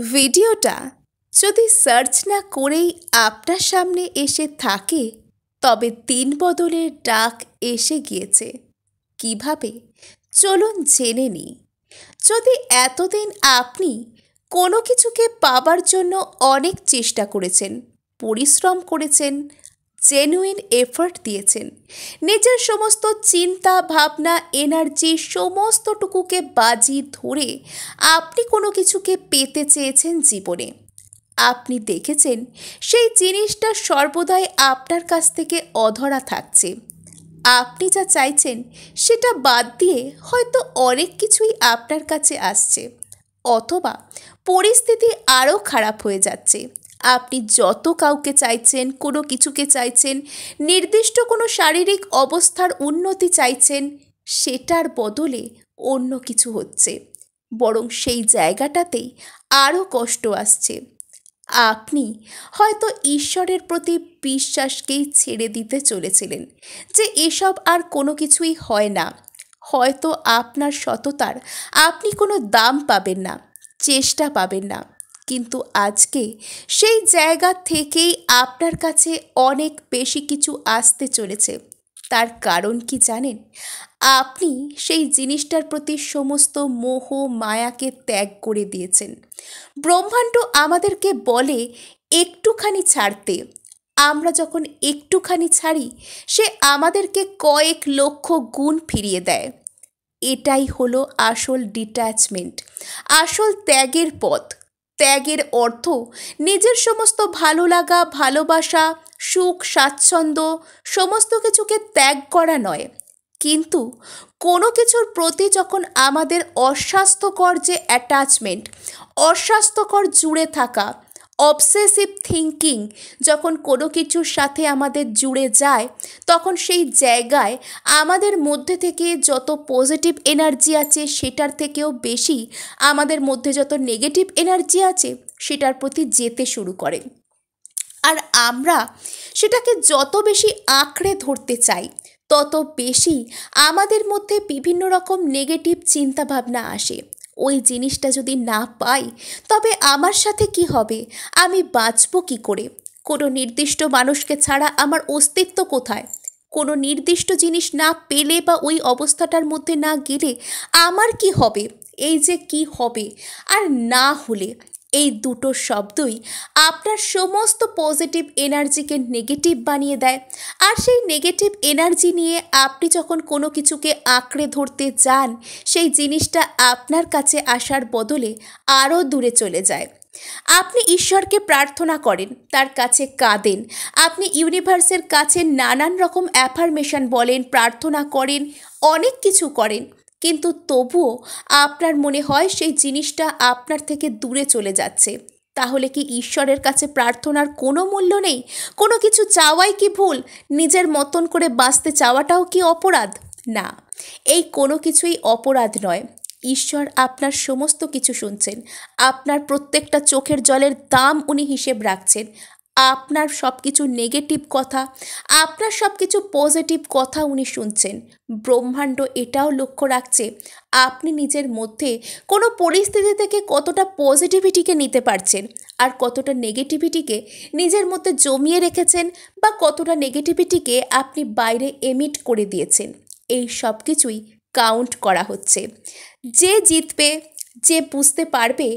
ভিডিওটা যদি সার্চ না করেই আপনার সামনে এসে থাকে, তবে দিন বদলের ডাক এসে গিয়েছে। কিভাবে? চলুন জেনে নিই। যদি এতদিন আপনি কোনো কিছুকে পাবার জন্য অনেক চেষ্টা করেছেন, পরিশ্রম করেছেন, জেনুইন এফর্ট দিয়েছেন, নিজের সমস্ত চিন্তা ভাবনা এনার্জি সমস্তটুকুকে বাজি ধরে আপনি কোনো কিছুকে পেতে চেয়েছেন জীবনে, আপনি দেখেছেন সেই জিনিসটা সর্বদাই আপনার কাছ থেকে অধরা থাকছে। আপনি যা চাইছেন সেটা বাদ দিয়ে হয়তো অনেক কিছুই আপনার কাছে আসছে, অথবা পরিস্থিতি আরও খারাপ হয়ে যাচ্ছে। আপনি যত কাউকে চাইছেন, কোনো কিছুকে চাইছেন, নির্দিষ্ট কোনো শারীরিক অবস্থার উন্নতি চাইছেন, সেটার বদলে অন্য কিছু হচ্ছে, বরং সেই জায়গাটাতেই আরও কষ্ট আসছে। আপনি হয়তো ঈশ্বরের প্রতি বিশ্বাসকেই ছেড়ে দিতে চলেছিলেন, যে এসব আর কোনো কিছুই হয় না। হয়তো আপনার সততার আপনি কোনো দাম পাবেন না, চেষ্টা পাবেন না। কিন্তু আজকে সেই জায়গা থেকেই আপনার কাছে অনেক বেশি কিছু আসতে চলেছে। তার কারণ কি জানেন? আপনি সেই জিনিসটার প্রতি সমস্ত মোহ মায়াকে ত্যাগ করে দিয়েছেন। ব্রহ্মাণ্ড আমাদেরকে বলে একটুখানি ছাড়তে। আমরা যখন একটুখানি ছাড়ি, সে আমাদেরকে কয়েক লক্ষ গুণ ফিরিয়ে দেয়। এটাই হলো আসল ডিট্যাচমেন্ট, আসল ত্যাগের পথ। ত্যাগের অর্থ নিজের সমস্ত ভালো লাগা, ভালোবাসা, সুখ, স্বাচ্ছন্দ্য সমস্ত কিছুকে ত্যাগ করা নয়, কিন্তু কোনো কিছুর প্রতি যখন আমাদের অস্বাস্থ্যকর যে অ্যাটাচমেন্ট, অস্বাস্থ্যকর জুড়ে থাকা, অবসেসিভ থিঙ্কিং যখন কোনো কিছুর সাথে আমাদের জুড়ে যায়, তখন সেই জায়গায় আমাদের মধ্যে থেকে যত পজিটিভ এনার্জি আছে সেটার থেকেও বেশি আমাদের মধ্যে যত নেগেটিভ এনার্জি আছে সেটার প্রতি যেতে শুরু করে। আর আমরা সেটাকে যত বেশি আঁকড়ে ধরতে চাই, তত বেশি আমাদের মধ্যে বিভিন্ন রকম নেগেটিভ চিন্তাভাবনা আসে। ওই জিনিসটা যদি না পাই, তবে আমার সাথে কি হবে? আমি বাঁচব কী করে? কোনো নির্দিষ্ট মানুষকে ছাড়া আমার অস্তিত্ব কোথায়? কোনো নির্দিষ্ট জিনিস না পেলে বা ওই অবস্থাটার মধ্যে না গেলে আমার কি হবে? এই যে কি হবে আর না হলে, এই দুটো শব্দই আপনার সমস্ত পজিটিভ এনার্জিকে নেগেটিভ বানিয়ে দেয়। আর সেই নেগেটিভ এনার্জি নিয়ে আপনি যখন কোনো কিছুকে আঁকড়ে ধরতে যান, সেই জিনিসটা আপনার কাছে আসার বদলে আরও দূরে চলে যায়। আপনি ঈশ্বরকে প্রার্থনা করেন, তার কাছে কাঁদেন, আপনি ইউনিভার্সের কাছে নানান রকম অ্যাফার্মেশন বলেন, প্রার্থনা করেন, অনেক কিছু করেন, কিন্তু তবুও আপনার মনে হয় সেই জিনিসটা আপনার থেকে দূরে চলে যাচ্ছে। তাহলে কি ঈশ্বরের কাছে প্রার্থনার কোনো মূল্য নেই? কোনো কিছু চাওয়াই কি ভুল? নিজের মতন করে বাঁচতে চাওয়াটাও কি অপরাধ? না, এই কোনো কিছুই অপরাধ নয়। ঈশ্বর আপনার সমস্ত কিছু শুনছেন, আপনার প্রত্যেকটা চোখের জলের দাম উনি হিসেব রাখছেন। আপনার সব কিছু নেগেটিভ কথা, আপনার সব কিছু পজিটিভ কথা উনি শুনছেন। ব্রহ্মাণ্ড এটাও লক্ষ্য রাখছে আপনি নিজের মধ্যে কোনো পরিস্থিতি থেকে কতটা পজিটিভিটিকে নিতে পারছেন, আর কতটা নেগেটিভিটিকে নিজের মধ্যে জমিয়ে রেখেছেন, বা কতটা নেগেটিভিটিকে আপনি বাইরে এমিট করে দিয়েছেন। এই সব কিছুই কাউন্ট করা হচ্ছে। যে জিতবে, যে বুঝতে পারবে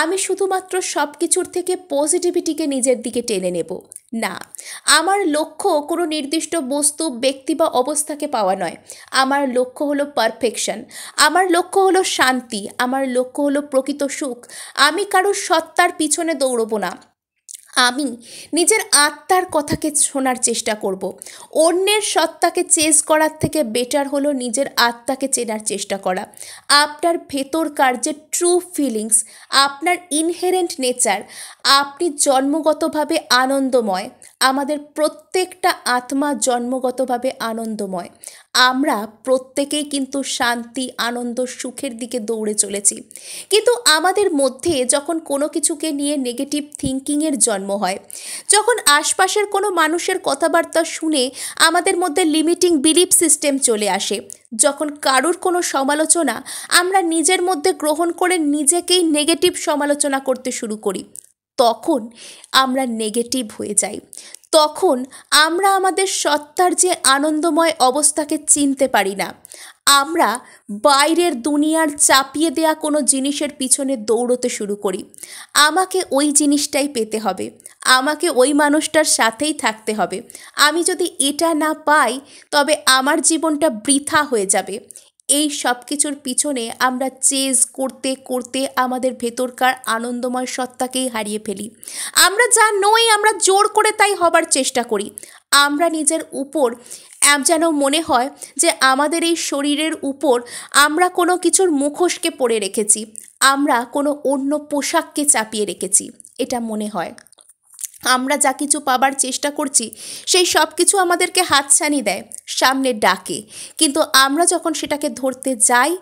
আমি শুধুমাত্র সব কিছুর থেকে পজিটিভিটিকে নিজের দিকে টেনে নেব, না, আমার লক্ষ্য কোনো নির্দিষ্ট বস্তু, ব্যক্তি বা অবস্থাকে পাওয়া নয়। আমার লক্ষ্য হলো পারফেকশন, আমার লক্ষ্য হলো শান্তি, আমার লক্ষ্য হলো প্রকৃত সুখ। আমি কারোর সত্তার পিছনে দৌড়বো না, আমি নিজের আত্মার কথাকে শোনার চেষ্টা করব। অন্যের সত্তাকে চেজ করার থেকে বেটার হলো নিজের আত্মাকে চেনার চেষ্টা করা। আপনার ভেতরকার যে ট্রু ফিলিংস, আপনার ইনহেরেন্ট নেচার, আপনি জন্মগতভাবে আনন্দময়, আমাদের প্রত্যেকটা আত্মা জন্মগতভাবে আনন্দময়। আমরা প্রত্যেকেই কিন্তু শান্তি, আনন্দ, সুখের দিকে দৌড়ে চলেছি। কিন্তু আমাদের মধ্যে যখন কোনো কিছুকে নিয়ে নেগেটিভ থিঙ্কিংয়ের জন্ম হয়, যখন আশপাশের কোনো মানুষের কথাবার্তা শুনে আমাদের মধ্যে লিমিটিং বিলিফ সিস্টেম চলে আসে, যখন কারুর কোনো সমালোচনা আমরা নিজের মধ্যে গ্রহণ করে নিজেকেই নেগেটিভ সমালোচনা করতে শুরু করি, তখন আমরা নেগেটিভ হয়ে যাই। তখন আমরা আমাদের সত্তার যে আনন্দময় অবস্থাকে চিনতে পারি না। আমরা বাইরের দুনিয়ার চাপিয়ে দেয়া কোনো জিনিসের পিছনে দৌড়তে শুরু করি। আমাকে ওই জিনিসটাই পেতে হবে, আমাকে ওই মানুষটার সাথেই থাকতে হবে, আমি যদি এটা না পাই তবে আমার জীবনটা বৃথা হয়ে যাবে। এই সব কিছুর পিছনে আমরা চেজ করতে করতে আমাদের ভেতরকার আনন্দময় সত্তাকেই হারিয়ে ফেলি। আমরা যা নই আমরা জোর করে তাই হবার চেষ্টা করি। আমরা নিজের উপর যেন মনে হয় যে আমাদের এই শরীরের উপর আমরা কোনো কিছুর মুখোশকে পরে রেখেছি, আমরা কোনো অন্য পোশাককে চাপিয়ে রেখেছি, এটা মনে হয়। আমরা যা কিছু পাবার চেষ্টা করছি সেই সব কিছু আমাদেরকে হাতছানি দেয়, সামনে ডাকে, কিন্তু আমরা যখন সেটাকে ধরতে যাই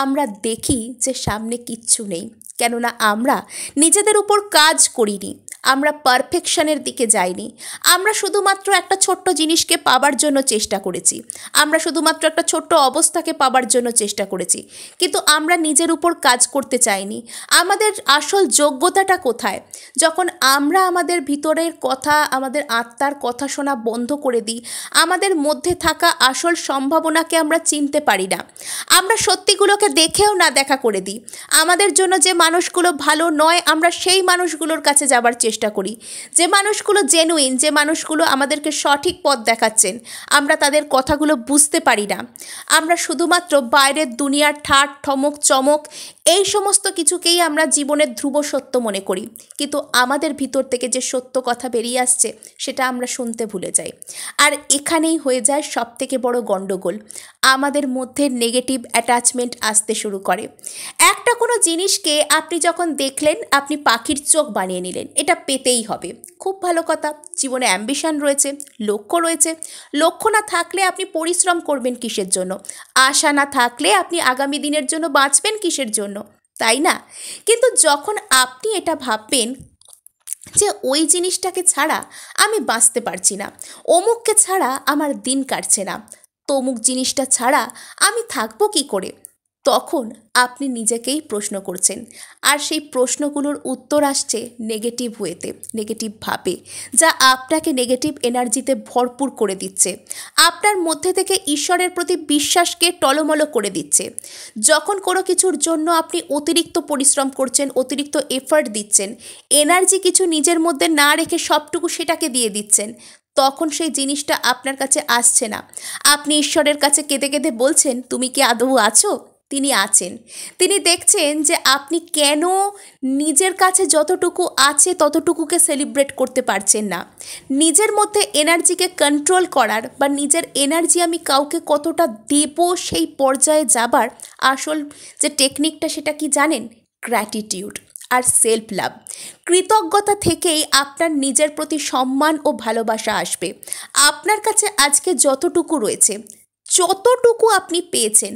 আমরা দেখি যে সামনে কিচ্ছু নেই। কেননা আমরা নিজেদের উপর কাজ করিনি, আমরা পারফেকশনের দিকে যাইনি। আমরা শুধুমাত্র একটা ছোট্ট জিনিসকে পাবার জন্য চেষ্টা করেছি, আমরা শুধুমাত্র একটা ছোট্ট অবস্থাকে পাবার জন্য চেষ্টা করেছি, কিন্তু আমরা নিজের উপর কাজ করতে চাইনি। আমাদের আসল যোগ্যতাটা কোথায়? যখন আমরা আমাদের ভিতরের কথা, আমাদের আত্মার কথা শোনা বন্ধ করে দিই, আমাদের মধ্যে থাকা আসল সম্ভাবনাকে আমরা চিনতে পারি না, আমরা সত্যিগুলোকে দেখেও না দেখা করে দিই। আমাদের জন্য যে মানুষগুলো ভালো নয় আমরা সেই মানুষগুলোর কাছে যাবার চেষ্টা করি। যে মানুষগুলো জেনুইন, যে মানুষগুলো আমাদেরকে সঠিক পথ দেখাচ্ছেন, আমরা তাদের কথাগুলো বুঝতে পারি না। আমরা শুধুমাত্র বাইরের দুনিয়ার ঠাট ঠমক চমক এই সমস্ত কিছুকেই আমরা জীবনের ধ্রুব সত্য মনে করি, কিন্তু আমাদের ভিতর থেকে যে সত্য কথা বেরিয়ে আসছে সেটা আমরা শুনতে ভুলে যাই। আর এখানেই হয়ে যায় সবথেকে বড় গণ্ডগোল। আমাদের মধ্যে নেগেটিভ অ্যাটাচমেন্ট আসতে শুরু করে। একটা কোনো জিনিসকে আপনি যখন দেখলেন আপনি পাখির চোখ বানিয়ে নিলেন, এটা পেতেই হবে, খুব ভালো কথা। জীবনে অ্যাম্বিশন রয়েছে, লক্ষ্য রয়েছে। লক্ষ্য না থাকলে আপনি পরিশ্রম করবেন কিসের জন্য? আশা না থাকলে আপনি আগামী দিনের জন্য বাঁচবেন কিসের জন্য, তাই না? কিন্তু যখন আপনি এটা ভাববেন যে ওই জিনিসটাকে ছাড়া আমি বাঁচতে পারছি না, অমুককে ছাড়া আমার দিন কাটছে না, তমুক জিনিসটা ছাড়া আমি থাকবো কি করে, তখন আপনি নিজেকেই প্রশ্ন করছেন। আর সেই প্রশ্নগুলোর উত্তর আসছে নেগেটিভ ওয়েতে, নেগেটিভভাবে, যা আপনাকে নেগেটিভ এনার্জিতে ভরপুর করে দিচ্ছে, আপনার মধ্যে থেকে ঈশ্বরের প্রতি বিশ্বাসকে টলমলো করে দিচ্ছে। যখন কোনো কিছুর জন্য আপনি অতিরিক্ত পরিশ্রম করছেন, অতিরিক্ত এফার্ট দিচ্ছেন, এনার্জি কিছু নিজের মধ্যে না রেখে সবটুকু সেটাকে দিয়ে দিচ্ছেন, তখন সেই জিনিসটা আপনার কাছে আসছে না। আপনি ঈশ্বরের কাছে কেঁদে কেঁদে বলছেন, তুমি কি আদৌ আছো? তিনি আছেন। তিনি দেখছেন যে আপনি কেন নিজের কাছে যতটুকু আছে ততটুকুকে সেলিব্রেট করতে পারছেন না। নিজের মধ্যে এনার্জিকে কন্ট্রোল করার বা নিজের এনার্জি আমি কাউকে কতটা দেব সেই পর্যায়ে যাবার আসল যে টেকনিকটা সেটা কি জানেন? গ্র্যাটিটিউড আর সেলফ লাভ। কৃতজ্ঞতা থেকেই আপনার নিজের প্রতি সম্মান ও ভালোবাসা আসবে। আপনার কাছে আজকে যতটুকু রয়েছে, যতটুকু আপনি পেয়েছেন,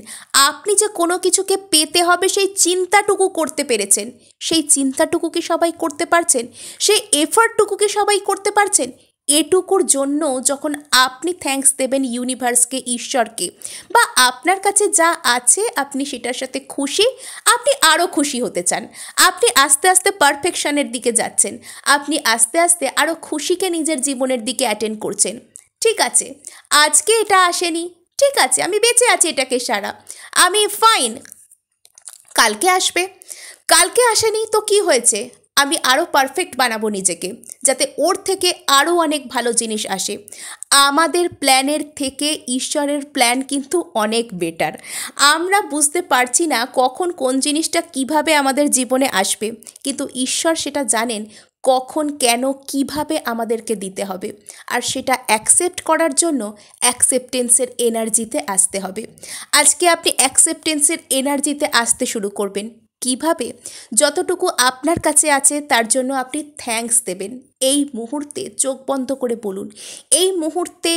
আপনি যে কোনো কিছুকে পেতে হবে সেই চিন্তাটুকু করতে পেরেছেন, সেই চিন্তাটুকু কি সবাই করতে পারছেন? সেই এফার্টটুকু কি সবাই করতে পারছেন? এটুকুর জন্য যখন আপনি থ্যাঙ্কস দেবেন ইউনিভার্সকে, ঈশ্বরকে, বা আপনার কাছে যা আছে আপনি সেটার সাথে খুশি, আপনি আরও খুশি হতে চান, আপনি আস্তে আস্তে পারফেকশনের দিকে যাচ্ছেন, আপনি আস্তে আস্তে আরও খুশিকে নিজের জীবনের দিকে অ্যাটেন্ড করছেন। ঠিক আছে, আজকে এটা আসেনি, ঠিক আছে, আমি বেঁচে আছি এটাকে সারা, আমি ফাইন, কালকে আসবে। কালকে আসেনি তো কি হয়েছে, আমি আরও পারফেক্ট বানাবো নিজেকে, যাতে ওর থেকে আরও অনেক ভালো জিনিস আসে। আমাদের প্ল্যানের থেকে ঈশ্বরের প্ল্যান কিন্তু অনেক বেটার। আমরা বুঝতে পারছি না কখন কোন জিনিসটা কিভাবে আমাদের জীবনে আসবে, কিন্তু ঈশ্বর সেটা জানেন কখন, কেন, কিভাবে আমাদেরকে দিতে হবে। আর সেটা অ্যাকসেপ্ট করার জন্য অ্যাকসেপ্টেন্সের এনার্জিতে আসতে হবে। আজকে আপনি অ্যাকসেপ্টেন্সের এনার্জিতে আসতে শুরু করবেন, কিভাবে যতটুকু আপনার কাছে আছে তার জন্য আপনি থ্যাঙ্কস দেবেন। এই মুহূর্তে চোখ বন্ধ করে বলুন, এই মুহূর্তে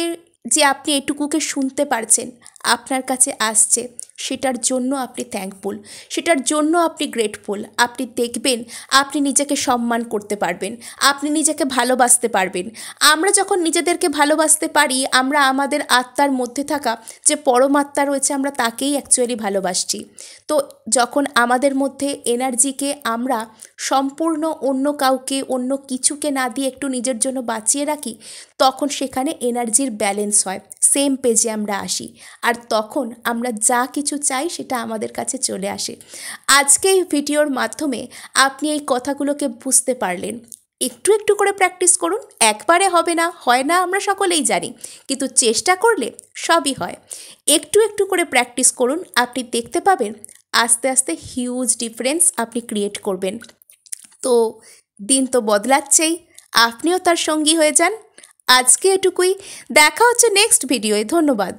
যে আপনি এটুকুকে শুনতে পারছেন, আপনার কাছে আসছে, সেটার জন্য আপনি থ্যাঙ্কফুল, সেটার জন্য আপনি গ্রেটফুল। আপনি দেখবেন আপনি নিজেকে সম্মান করতে পারবেন, আপনি নিজেকে ভালোবাসতে পারবেন। আমরা যখন নিজেদেরকে ভালোবাসতে পারি, আমরা আমাদের আত্মার মধ্যে থাকা যে পরমাত্মা রয়েছে আমরা তাকেই অ্যাকচুয়ালি ভালোবাসছি। তো যখন আমাদের মধ্যে এনার্জিকে আমরা সম্পূর্ণ অন্য কাউকে, অন্য কিছুকে না দিয়ে একটু নিজের জন্য বাঁচিয়ে রাখি, তখন সেখানে এনার্জির ব্যালেন্স হয়, সেম পেজে আমরা আসি, আর তখন আমরা যা কিছু চাই সেটা আমাদের কাছে চলে আসে। আজকে এই ভিডিওর মাধ্যমে আপনি এই কথাগুলোকে বুঝতে পারলেন। একটু একটু করে প্র্যাকটিস করুন, একবারে হবে না, হয় না আমরা সকলেই জানি, কিন্তু চেষ্টা করলে সবই হয়। একটু একটু করে প্র্যাকটিস করুন, আপনি দেখতে পাবেন আস্তে আস্তে হিউজ ডিফারেন্স আপনি ক্রিয়েট করবেন। তো দিন তো বদলাচ্ছেই, আপনিও তার সঙ্গী হয়ে যান। আজকে এটুকুই, দেখা হচ্ছে নেক্সট ভিডিওয়। ধন্যবাদ।